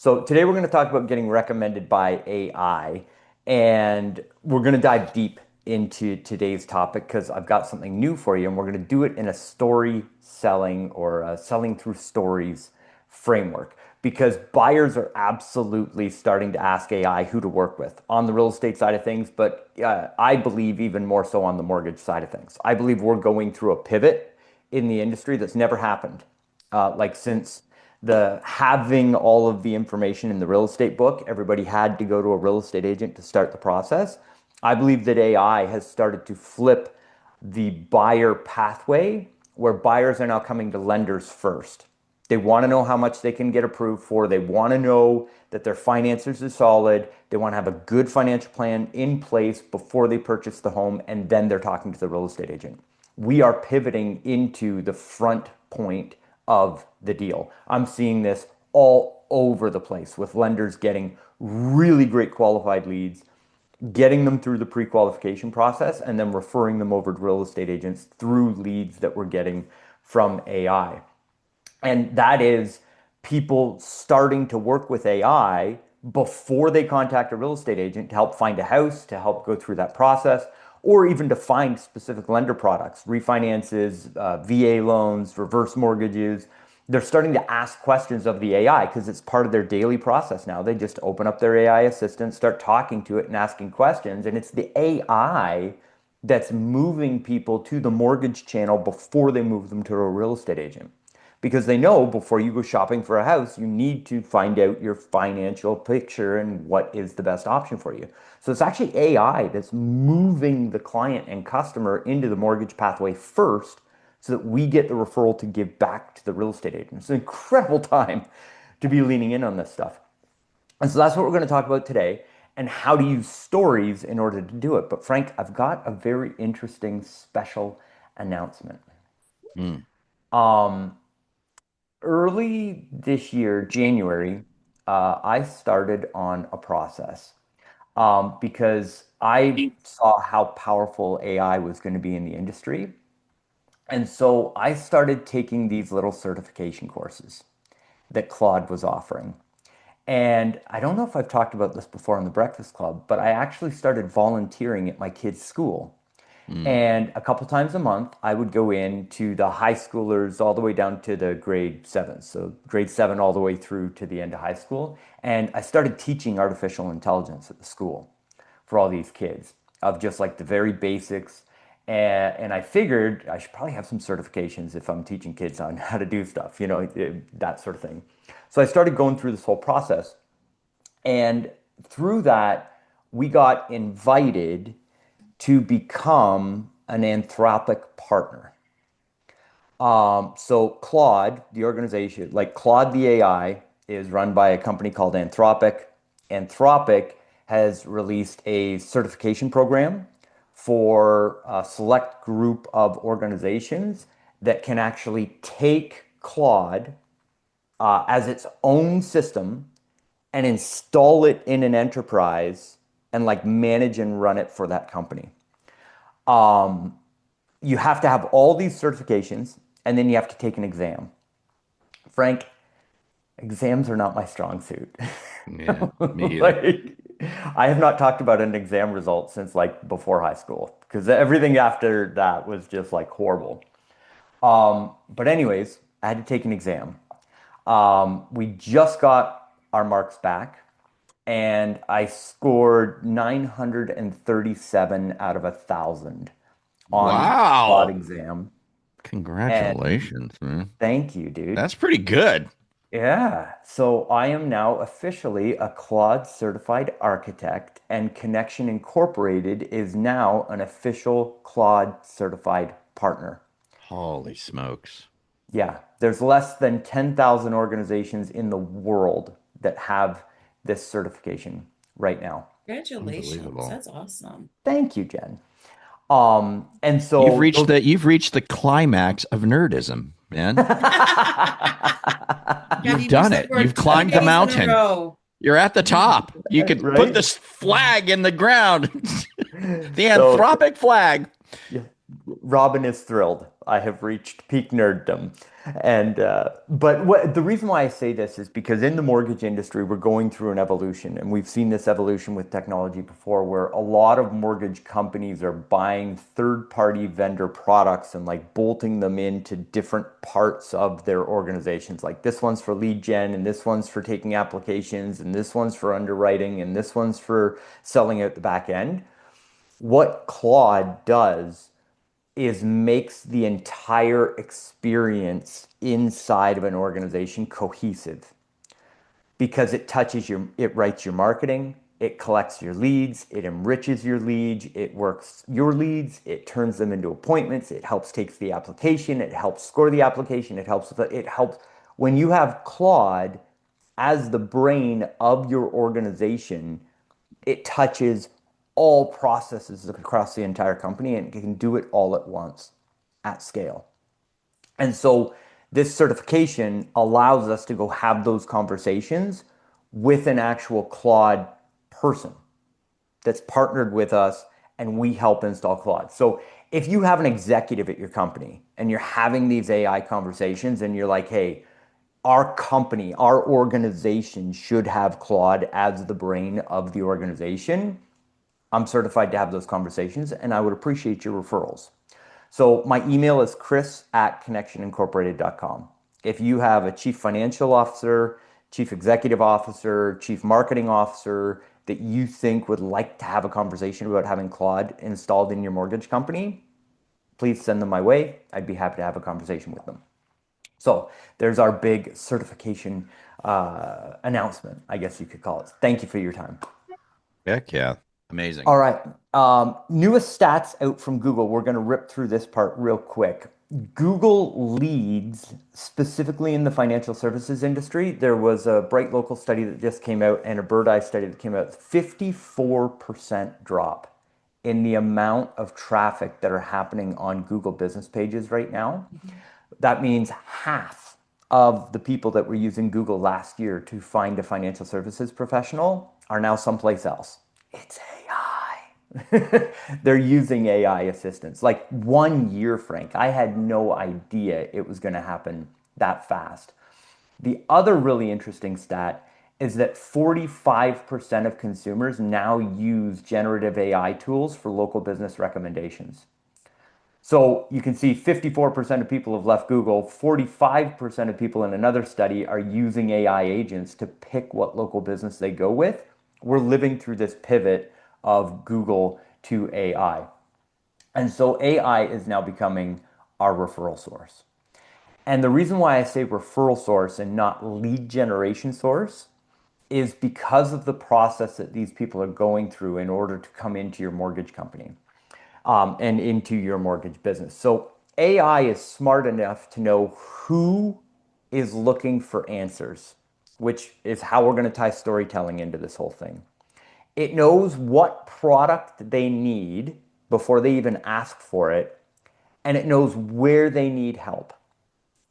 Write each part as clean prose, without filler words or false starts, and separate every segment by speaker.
Speaker 1: So today we're going to talk about getting recommended by AI, and we're going to dive deep into today's topic because I've got something new for you, and we're going to do it in a story selling or selling through stories framework because buyers are absolutely starting to ask AI who to work with on the real estate side of things, but I believe even more so on the mortgage side of things. I believe we're going through a pivot in the industry that's never happened like since the having all of the information in the real estate book, everybody had to go to a real estate agent to start the process. I believe that AI has started to flip the buyer pathway where buyers are now coming to lenders first. They want to know how much they can get approved for. They want to know that their finances are solid. They want to have a good financial plan in place before they purchase the home, and then they're talking to the real estate agent. We are pivoting into the front point of the deal. I'm seeing this all over the place with lenders getting really great qualified leads, getting them through the pre-qualification process, and then referring them over to real estate agents through leads that we're getting from AI. And that is people starting to work with AI before they contact a real estate agent to help find a house, to help go through that process, or even to find specific lender products, refinances, VA loans, reverse mortgages. They're starting to ask questions of the AI because it's part of their daily process now. They just open up their AI assistant, start talking to it and asking questions. And it's the AI that's moving people to the mortgage channel before they move them to a real estate agent because they know before you go shopping for a house, you need to find out your financial picture and what is the best option for you. So it's actually AI that's moving the client and customer into the mortgage pathway first so that we get the referral to give back to the real estate agent. It's an incredible time to be leaning in on this stuff. And so that's what we're going to talk about today and how to use stories in order to do it. But Frank, I've got a very interesting special announcement.
Speaker 2: Mm.
Speaker 1: Um, Early this year, January, I started on a process because I saw how powerful AI was going to be in the industry. And so I started taking these little certification courses that Claude was offering. And I don't know if I've talked about this before on the Breakfast Club, but I actually started volunteering at my kids' school.
Speaker 2: Mm.
Speaker 1: And a couple times a month, I would go in to the high schoolers all the way down to the grade sevens. So grade seven all the way through to the end of high school. And I started teaching artificial intelligence at the school for all these kids of just like the very basics. And I figured I should probably have some certifications if I'm teaching kids on how to do stuff, that sort of thing. So I started going through this whole process. And through that, we got invited to become an Anthropic partner. So Claude, the organization, like Claude the AI, is run by a company called Anthropic. Anthropic has released a certification program for a select group of organizations that can actually take Claude as its own system and install it in an enterprise and like manage and run it for that company. Um, you have to have all these certifications and then you have to take an exam. Frank, exams are not my strong suit.
Speaker 2: Yeah, me either.
Speaker 1: Like, I have not talked about an exam result since like before high school because everything after that was just like horrible. But anyways, I had to take an exam. We just got our marks back and I scored 937 out of 1,000 on the Claude
Speaker 2: Wow.
Speaker 1: exam. And
Speaker 2: Congratulations, man.
Speaker 1: thank you, dude.
Speaker 2: That's pretty good.
Speaker 1: Yeah. So I am now officially a Claude certified architect, and Connection Incorporated is now an official Claude certified partner.
Speaker 2: Holy smokes.
Speaker 1: Yeah. There's less than 10,000 organizations in the world that have this certification right now.
Speaker 3: Congratulations.
Speaker 2: Unbelievable.
Speaker 3: That's awesome.
Speaker 1: Thank you, Jen. And so those
Speaker 2: You've reached the climax of nerdism, man.
Speaker 3: Yeah,
Speaker 2: You've
Speaker 3: you just
Speaker 2: done it. You've
Speaker 3: scored two
Speaker 2: climbed the
Speaker 3: days in a
Speaker 2: mountain.
Speaker 3: row.
Speaker 2: You're at the top. You could put
Speaker 1: right?
Speaker 2: this flag in the ground. The
Speaker 1: So
Speaker 2: Anthropic flag.
Speaker 1: yeah, Robin is thrilled. I have reached peak nerddom. But the reason why I say this is because in the mortgage industry, we're going through an evolution, and we've seen this evolution with technology before, where a lot of mortgage companies are buying third-party vendor products and like bolting them into different parts of their organizations. Like this one's for lead gen, and this one's for taking applications, and this one's for underwriting, and this one's for selling out the back end. What Claude does is makes the entire experience inside of an organization cohesive because it writes your marketing, it collects your leads, it enriches your leads, it works your leads, it turns them into appointments, it helps take the application, it helps score the application, it helps when you have Claude as the brain of your organization, it touches all processes across the entire company and can do it all at once at scale. And so this certification allows us to go have those conversations with an actual Claude person that's partnered with us and we help install Claude. So if you have an executive at your company and you're having these AI conversations and you're like, hey, our company, our organization should have Claude as the brain of the organization. I'm certified to have those conversations and I would appreciate your referrals. So my email is chris@connectionincorporated.com. If you have a chief financial officer, chief executive officer, chief marketing officer that you think would like to have a conversation about having Claude installed in your mortgage company, please send them my way. I'd be happy to have a conversation with them. So there's our big certification announcement, I guess you could call it. Thank you for your time.
Speaker 2: Heck yeah. Amazing.
Speaker 1: All right. Newest stats out from Google. We're going to rip through this part real quick. Google leads specifically in the financial services industry. There was a Bright Local study that just came out and a Bird Eye study that came out. 54% drop in the amount of traffic that are happening on Google business pages right now. That means half of the people that were using Google last year to find a financial services professional are now someplace else. It's AI. They're using AI assistants. Like 1 year, Frank. I had no idea it was going to happen that fast. The other really interesting stat is that 45% of consumers now use generative AI tools for local business recommendations. So you can see 54% of people have left Google. 45% of people in another study are using AI agents to pick what local business they go with. We're living through this pivot of Google to AI. And so AI is now becoming our referral source. And the reason why I say referral source and not lead generation source is because of the process that these people are going through in order to come into your mortgage company and into your mortgage business. So AI is smart enough to know who is looking for answers, which is how we're going to tie storytelling into this whole thing. It knows what product they need before they even ask for it, and it knows where they need help.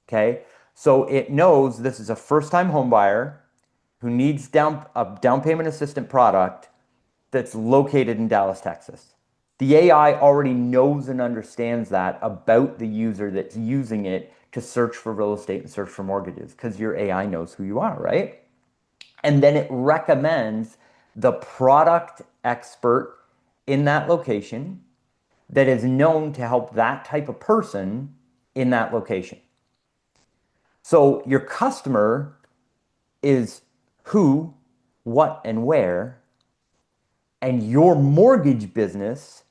Speaker 1: Okay. So it knows this is a first-time home buyer who needs a down payment assistant product that's located in Dallas, Texas. The AI already knows and understands that about the user that's using it to search for real estate and search for mortgages because your AI knows who you are, right? And then it recommends the product expert in that location that is known to help that type of person in that location. So your customer is who, what, and where, and your mortgage business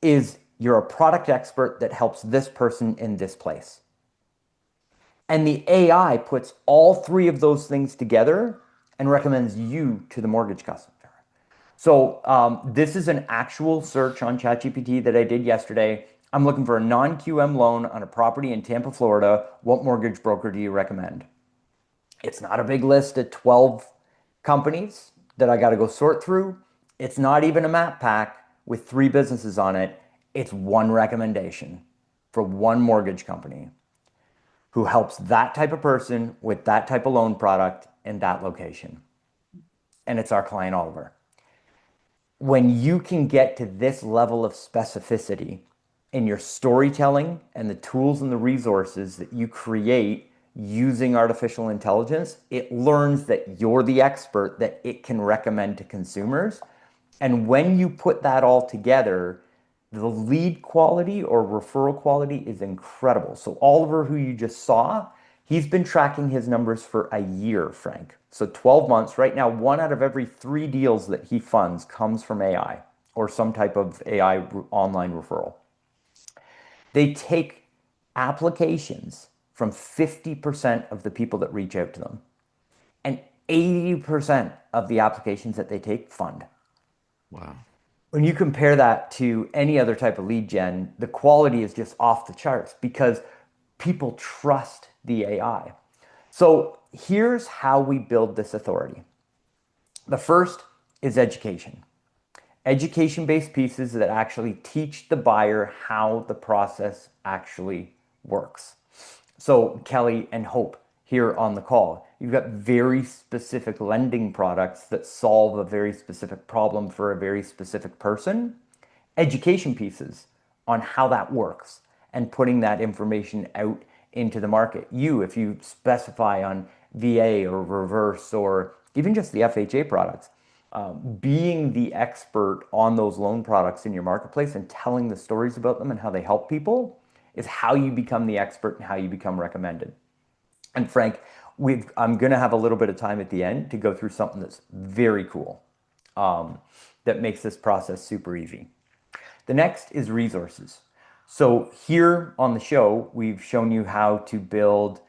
Speaker 1: is you're a product expert that helps this person in this place. And the AI puts all three of those things together and recommends you to the mortgage customer. So this is an actual search on ChatGPT that I did yesterday. I'm looking for a non-QM loan on a property in Tampa, Florida. What mortgage broker do you recommend? It's not a big list of 12 companies that I got to go sort through. It's not even a map pack with 3 businesses on it. It's one recommendation for one mortgage company who helps that type of person with that type of loan product in that location. And it's our client Oliver. When you can get to this level of specificity in your storytelling and the tools and the resources that you create using artificial intelligence, it learns that you're the expert that it can recommend to consumers. And when you put that all together, the lead quality or referral quality is incredible. So Oliver, who you just saw, he's been tracking his numbers for a year, Frank. So 12 months. Right now, one out of every three deals that he funds comes from AI or some type of AI online referral. They take applications from 50% of the people that reach out to them, and 80% of the applications that they take fund.
Speaker 2: Wow.
Speaker 1: When you compare that to any other type of lead gen, the quality is just off the charts because people trust the AI. So here's how we build this authority. The first is education. Education-based pieces that actually teach the buyer how the process actually works. So Kelly and Hope here on the call, you've got very specific lending products that solve a very specific problem for a very specific person. Education pieces on how that works and putting that information out into the market. You, if you specify on VA or reverse or even just the FHA products, being the expert on those loan products in your marketplace and telling the stories about them and how they help people is how you become the expert and how you become recommended. And Frank, I'm going to have a little bit of time at the end to go through something that's very cool that makes this process super easy. The next is resources. So here on the show, we've shown you how to build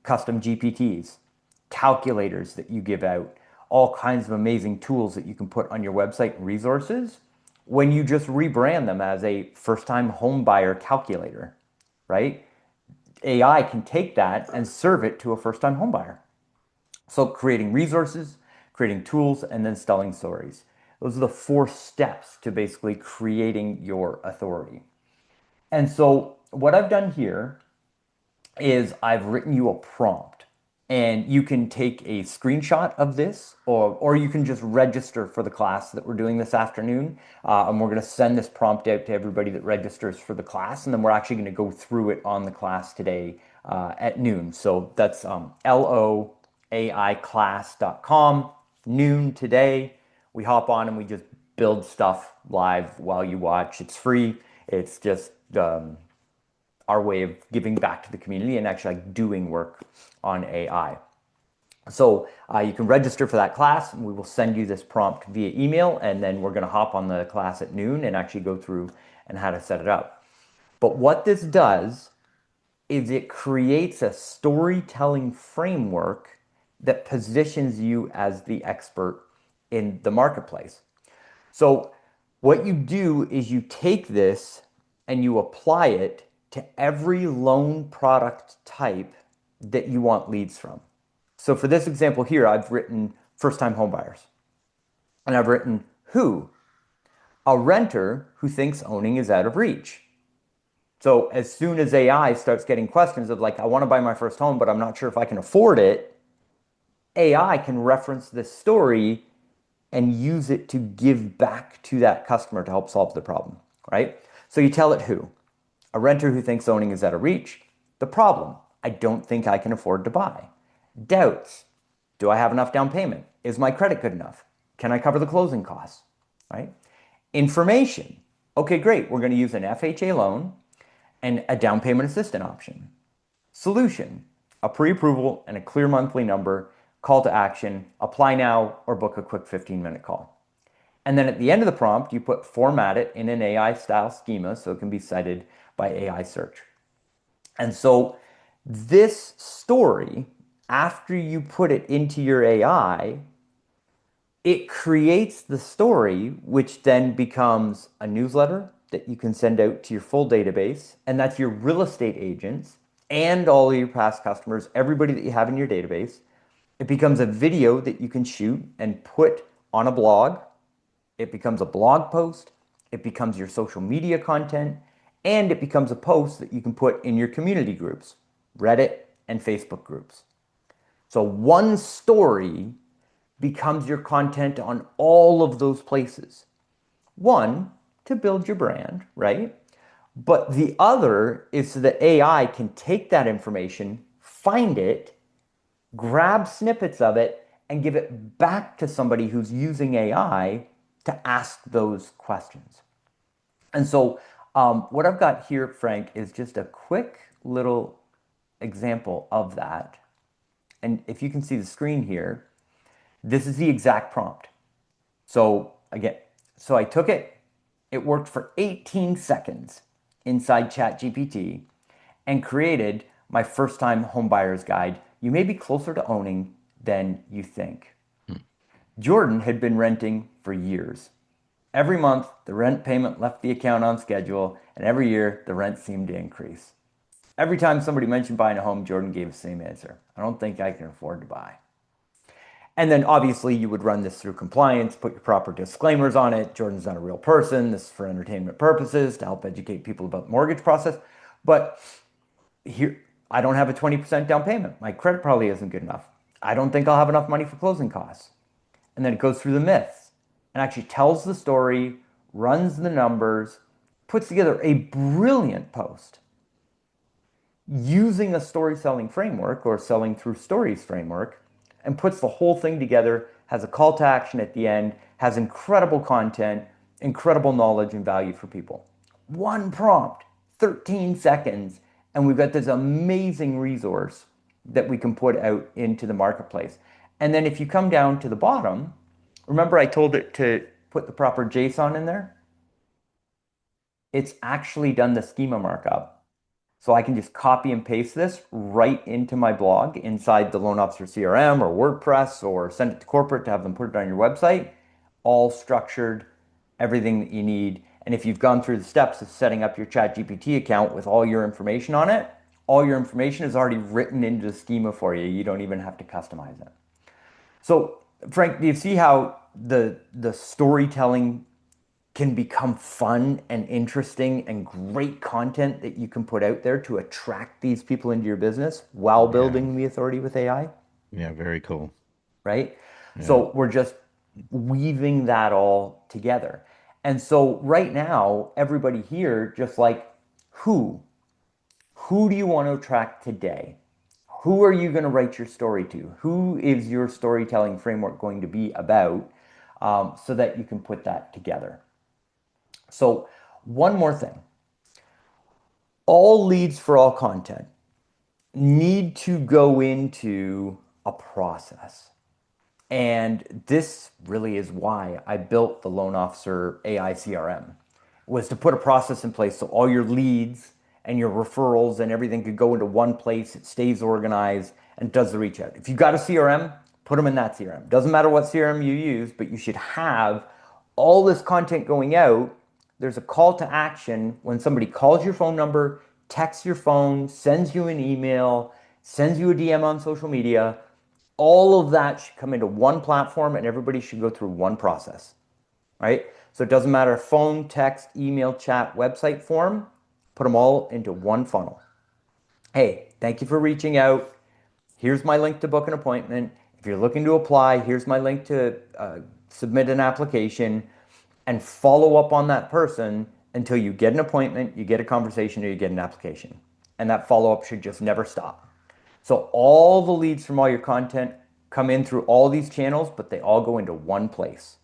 Speaker 1: custom GPTs, calculators that you give out, all kinds of amazing tools that you can put on your website and resources when you just rebrand them as a first-time home buyer calculator, right? AI can take that and serve it to a first-time home buyer. So creating resources, creating tools, and then telling stories. Those are the four steps to basically creating your authority. And so what I've done here is I've written you a prompt, and you can take a screenshot of this, or you can just register for the class that we're doing this afternoon. And we're going to send this prompt out to everybody that registers for the class, and then we're actually going to go through it on the class today at noon. So that's loaiclass.com, noon today. We hop on and we just build stuff live while you watch. It's free. It's just our way of giving back to the community and actually like doing work on AI. So you can register for that class, and we will send you this prompt via email, and then we're going to hop on the class at noon and actually go through and how to set it up. But what this does is it creates a storytelling framework that positions you as the expert in the marketplace. So what you do is you take this and you apply it to every loan product type that you want leads from. So for this example here, I've written first-time homebuyers. And I've written who? A renter who thinks owning is out of reach. So as soon as AI starts getting questions of like, I want to buy my first home, but I'm not sure if I can afford it, AI can reference this story and use it to give back to that customer to help solve the problem, right? So you tell it who? A renter who thinks owning is out of reach. The problem, I don't think I can afford to buy. Doubts, do I have enough down payment? Is my credit good enough? Can I cover the closing costs, right? Information, okay, great. We're going to use an FHA loan and a down payment assistant option. Solution, a pre-approval and a clear monthly number, call to action, apply now, or book a quick 15-minute call. And then at the end of the prompt, you format it in an AI style schema so it can be cited by AI search. And so this story, after you put it into your AI, it creates the story, which then becomes a newsletter that you can send out to your full database. And that's your real estate agents and all of your past customers, everybody that you have in your database. It becomes a video that you can shoot and put on a blog. It becomes a blog post. It becomes your social media content. And it becomes a post that you can put in your community groups, Reddit and Facebook groups. So one story becomes your content on all of those places. One, to build your brand, right? But the other is so that AI can take that information, find it, grab snippets of it, and give it back to somebody who's using AI to ask those questions. And so, what I've got here, Frank, is just a quick little example of that. And if you can see the screen here, this is the exact prompt. So again, so I took it, it worked for 18 seconds inside ChatGPT and created my first time home buyer's guide. You may be closer to owning than you think. Jordan had been renting for years. Every month, the rent payment left the account on schedule, and every year, the rent seemed to increase. Every time somebody mentioned buying a home, Jordan gave the same answer: I don't think I can afford to buy. And then obviously you would run this through compliance, put your proper disclaimers on it. Jordan's not a real person. This is for entertainment purposes to help educate people about the mortgage process. But here, I don't have a 20% down payment. My credit probably isn't good enough. I don't think I'll have enough money for closing costs. And then it goes through the myths and actually tells the story, runs the numbers, puts together a brilliant post using a story selling framework or selling through stories framework and puts the whole thing together, has a call to action at the end, has incredible content, incredible knowledge and value for people. One prompt, 13 seconds, and we've got this amazing resource that we can put out into the marketplace. And then if you come down to the bottom, remember I told it to put the proper JSON in there? It's actually done the schema markup. So I can just copy and paste this right into my blog inside the Loan Officer CRM or WordPress or send it to corporate to have them put it on your website. All structured, everything that you need. And if you've gone through the steps of setting up your ChatGPT account with all your information on it, all your information is already written into the schema for you. You don't even have to customize it. So, Frank, do you see how the storytelling can become fun and interesting and great content that you can put out there to attract these people into your business while
Speaker 2: Yeah.
Speaker 1: building the authority with AI,
Speaker 2: Yeah. Very cool.
Speaker 1: right?
Speaker 2: Yeah.
Speaker 1: So we're just weaving that all together. And so right now, everybody here, just like who, who do you want to attract today? Who are you going to write your story to? Who is your storytelling framework going to be about so that you can put that together? So, one more thing, all leads for all content need to go into a process. And this really is why I built the Loan Officer AI CRM, was to put a process in place so all your leads and your referrals and everything could go into one place. It stays organized and does the reach out. If you've got a CRM, put them in that CRM. Doesn't matter what CRM you use, but you should have all this content going out. There's a call to action when somebody calls your phone number, texts your phone, sends you an email, sends you a DM on social media. All of that should come into one platform and everybody should go through one process, right? So it doesn't matter phone, text, email, chat, website form, put them all into one funnel. Hey, thank you for reaching out. Here's my link to book an appointment. If you're looking to apply, here's my link to submit an application and follow up on that person until you get an appointment, you get a conversation, or you get an application. And that follow up should just never stop. So all the leads from all your content come in through all these channels, but they all go into one place.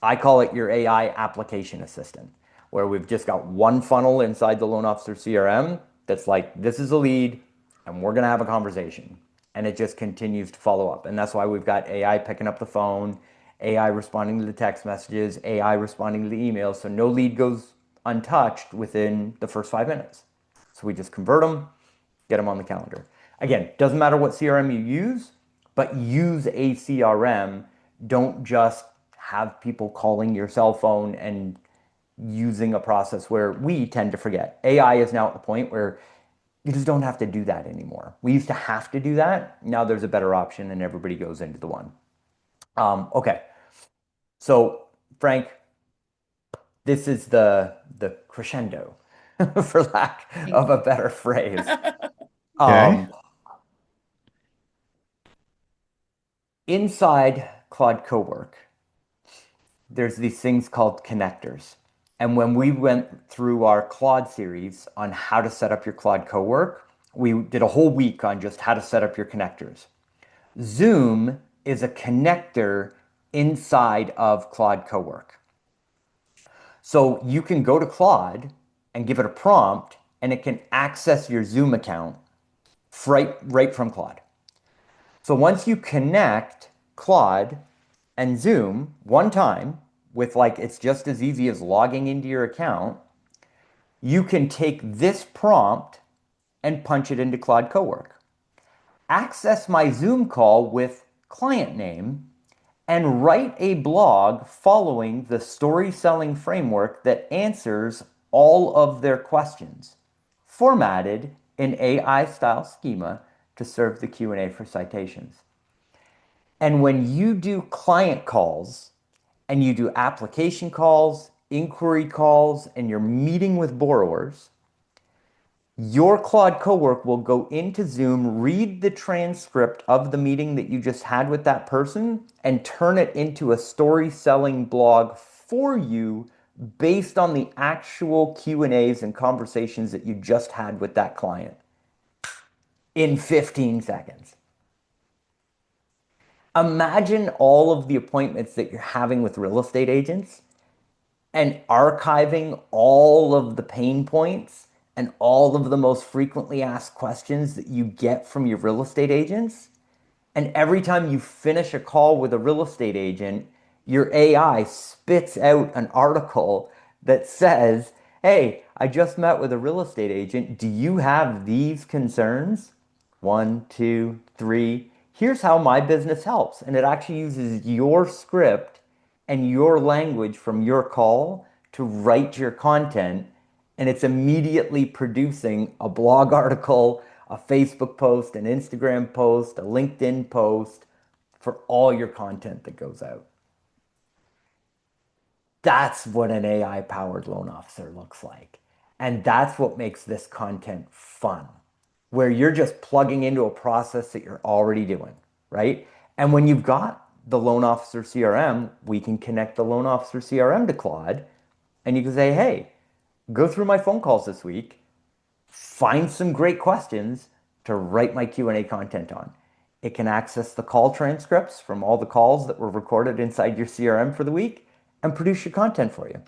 Speaker 1: I call it your AI application assistant, where we've just got one funnel inside the Loan Officer CRM that's like, this is a lead, and we're going to have a conversation. And it just continues to follow up. And that's why we've got AI picking up the phone, AI responding to the text messages, AI responding to the emails. So no lead goes untouched within the first 5 minutes. So we just convert them, get them on the calendar. Again, doesn't matter what CRM you use, but use a CRM. Don't just have people calling your cell phone and using a process where we tend to forget. AI is now at the point where you just don't have to do that anymore. We used to have to do that. Now there's a better option and everybody goes into the one. Okay. So Frank, this is the crescendo, for lack of a better phrase.
Speaker 2: Okay.
Speaker 1: Um, Inside Claude Cowork, there's these things called connectors. And when we went through our Claude series on how to set up your Claude cowork, we did a whole week on just how to set up your connectors. Zoom is a connector inside of Claude Cowork. So you can go to Claude and give it a prompt, and it can access your Zoom account right from Claude. So once you connect Claude and Zoom one time with like it's just as easy as logging into your account, you can take this prompt and punch it into Claude Cowork. Access my Zoom call with client name and write a blog following the story selling framework that answers all of their questions, formatted in AI style schema to serve the Q&A for citations. And when you do client calls and you do application calls, inquiry calls, and you're meeting with borrowers, your Claude Cowork will go into Zoom, read the transcript of the meeting that you just had with that person, and turn it into a story selling blog for you based on the actual Q&As and conversations that you just had with that client in 15 seconds. Imagine all of the appointments that you're having with real estate agents and archiving all of the pain points and all of the most frequently asked questions that you get from your real estate agents. And every time you finish a call with a real estate agent, your AI spits out an article that says, "Hey, I just met with a real estate agent. Do you have these concerns? One, two, three. Here's how my business helps." And it actually uses your script and your language from your call to write your content. And it's immediately producing a blog article, a Facebook post, an Instagram post, a LinkedIn post for all your content that goes out. That's what an AI powered loan officer looks like. And that's what makes this content fun, where you're just plugging into a process that you're already doing, right? And when you've got the loan officer CRM, we can connect the loan officer CRM to Claude, and you can say, "Hey, go through my phone calls this week, find some great questions to write my Q&A content on." It can access the call transcripts from all the calls that were recorded inside your CRM for the week and produce your content for you.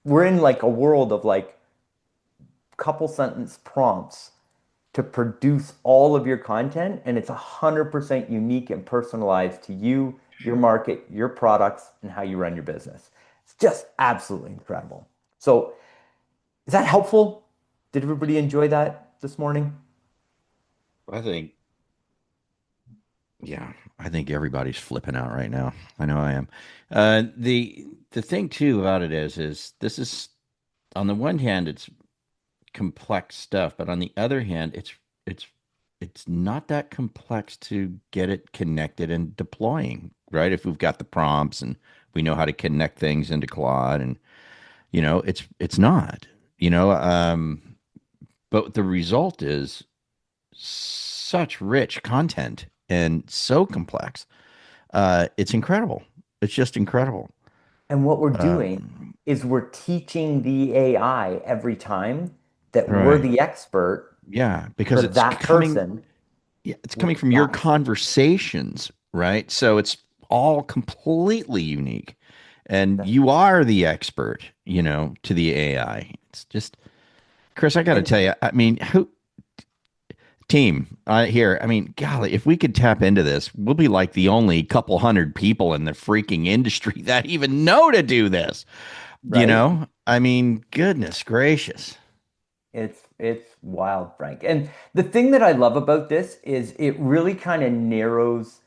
Speaker 1: We're in like a world of like couple sentence prompts to produce all of your content, and it's 100% unique and personalized to you, your market, your products, and how you run your business. It's just absolutely incredible. So, is that helpful? Did everybody enjoy that this morning?
Speaker 2: I think, yeah, I think everybody's flipping out right now. I know I am. The thing too about it is this is on the one hand, it's complex stuff, but on the other hand, it's it's not that complex to get it connected and deploying, right? If we've got the prompts and we know how to connect things into Claude, and it's not, but the result is such rich content and so complex. It's incredible. It's just incredible.
Speaker 1: And what we're doing
Speaker 2: Um,
Speaker 1: is we're teaching the AI every time that we're
Speaker 2: right.
Speaker 1: the expert
Speaker 2: Yeah,
Speaker 1: for
Speaker 2: because
Speaker 1: that person
Speaker 2: it's
Speaker 1: with
Speaker 2: coming from your
Speaker 1: that.
Speaker 2: conversations, right? So it's all completely unique. And
Speaker 1: That's
Speaker 2: you are the expert, to the AI. It's just, Chris, I got to
Speaker 1: and
Speaker 2: tell you, I mean, who team here, I mean, golly, if we could tap into this, we'll be like the only couple hundred people in the freaking industry that even know to do this.
Speaker 1: right.
Speaker 2: I mean, goodness gracious.
Speaker 1: It's wild, Frank. And the thing that I love about this is it really kind of narrows,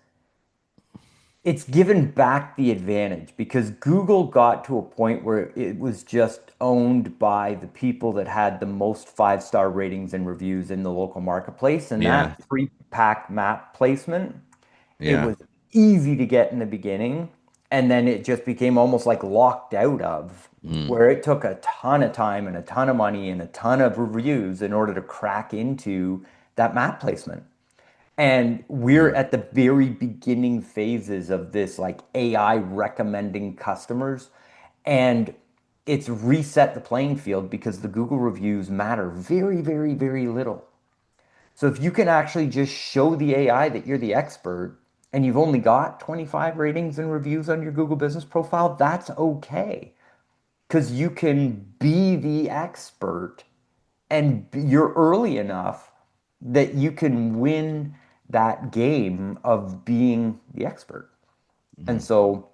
Speaker 1: it's given back the advantage because Google got to a point where it was just owned by the people that had the most five-star ratings and reviews in the local marketplace. And
Speaker 2: Yeah.
Speaker 1: that pre-pack map placement, it
Speaker 2: Yeah.
Speaker 1: was easy to get in the beginning. And then it just became almost like locked out of,
Speaker 2: Mm,
Speaker 1: where it took a ton of time and a ton of money and a ton of reviews in order to crack into that map placement. And we're
Speaker 2: mm,
Speaker 1: at the very beginning phases of this like AI recommending customers. And it's reset the playing field because the Google reviews matter very, very, very little. So if you can actually just show the AI that you're the expert and you've only got 25 ratings and reviews on your Google business profile, that's okay. Because you can be the expert and you're early enough that you can win that game of being the expert. And
Speaker 2: Mhm.
Speaker 1: so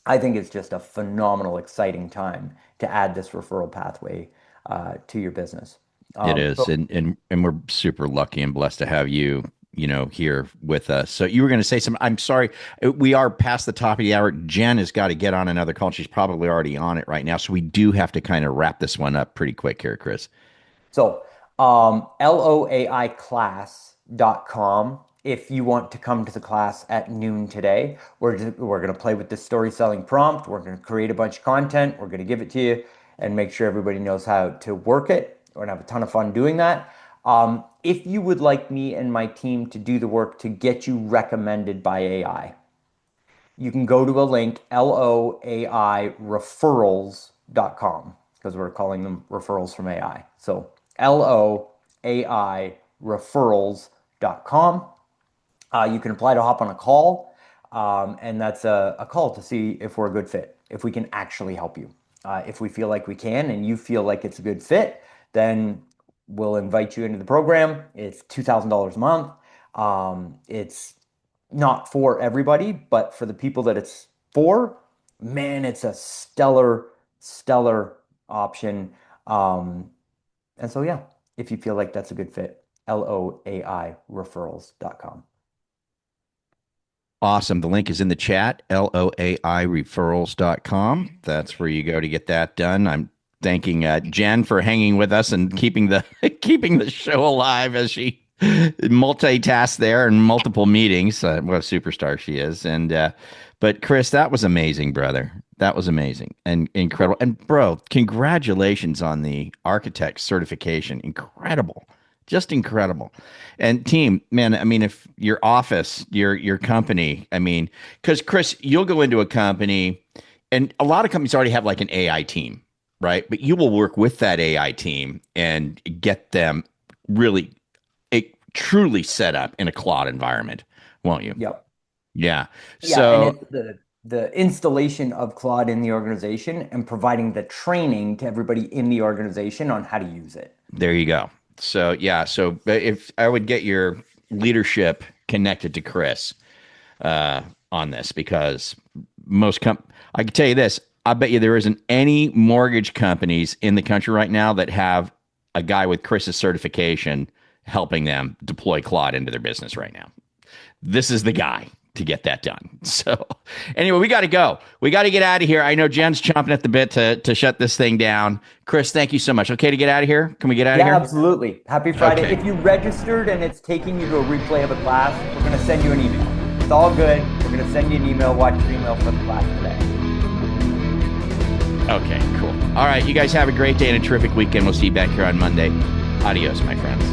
Speaker 1: I think it's just a phenomenal, exciting time to add this referral pathway to your business.
Speaker 2: It is,
Speaker 1: But
Speaker 2: and we're super lucky and blessed to have you, here with us. So you were going to say some. I'm sorry, we are past the top of the hour. Jen has got to get on another call. She's probably already on it right now. So we do have to kind of wrap this one up pretty quick here, Chris.
Speaker 1: So, loaiclass.com. If you want to come to the class at noon today, we're going to play with this story selling prompt. We're going to create a bunch of content. We're going to give it to you and make sure everybody knows how to work it. We're going to have a ton of fun doing that. If you would like me and my team to do the work to get you recommended by AI, you can go to a link, LOAI referrals.com, because we're calling them referrals from AI. So LOAI referrals.com. You can apply to hop on a call, and that's a call to see if we're a good fit, if we can actually help you. If we feel like we can and you feel like it's a good fit, then we'll invite you into the program. It's $2,000 a month. It's not for everybody, but for the people that it's for, man, it's a stellar, stellar option. And so, yeah, if you feel like that's a good fit, LOAI referrals.com.
Speaker 2: Awesome. The link is in the chat, loaireferrals.com. That's where you go to get that done. I'm thanking Jen for hanging with us and keeping the keeping the show alive as she multitasks there in multiple meetings. What a superstar she is. But Chris, that was amazing, brother. That was amazing and incredible. And bro, congratulations on the architect certification. Incredible. Just incredible. And team, man, I mean, if your office, your company, I mean, because Chris, you'll go into a company, and a lot of companies already have like an AI team, right? But you will work with that AI team and get them really, truly set up in a Claude environment, won't you?
Speaker 1: Yep.
Speaker 2: Yeah.
Speaker 1: Yeah, and
Speaker 2: So
Speaker 1: it's the installation of Claude in the organization and providing the training to everybody in the organization on how to use it.
Speaker 2: there you go. So yeah. So if I would get your leadership connected to Chris, on this because I can tell you this. I bet you there isn't any mortgage companies in the country right now that have a guy with Chris's certification helping them deploy Claude into their business right now. This is the guy to get that done. So anyway, we got to go. We got to get out of here. I know Jen's chomping at the bit to shut this thing down. Chris, thank you so much. Okay to get out of here? Can we get out of
Speaker 1: Yeah,
Speaker 2: here?
Speaker 1: absolutely. Happy Friday.
Speaker 2: Okay.
Speaker 1: If you registered and it's taking you to a replay of a class, we're going to send you an email. It's all good. We're going to send you an email. Watch your email for the class today.
Speaker 2: Okay, cool. All right. You guys have a great day and a terrific weekend. We'll see you back here on Monday. Adios, my friends.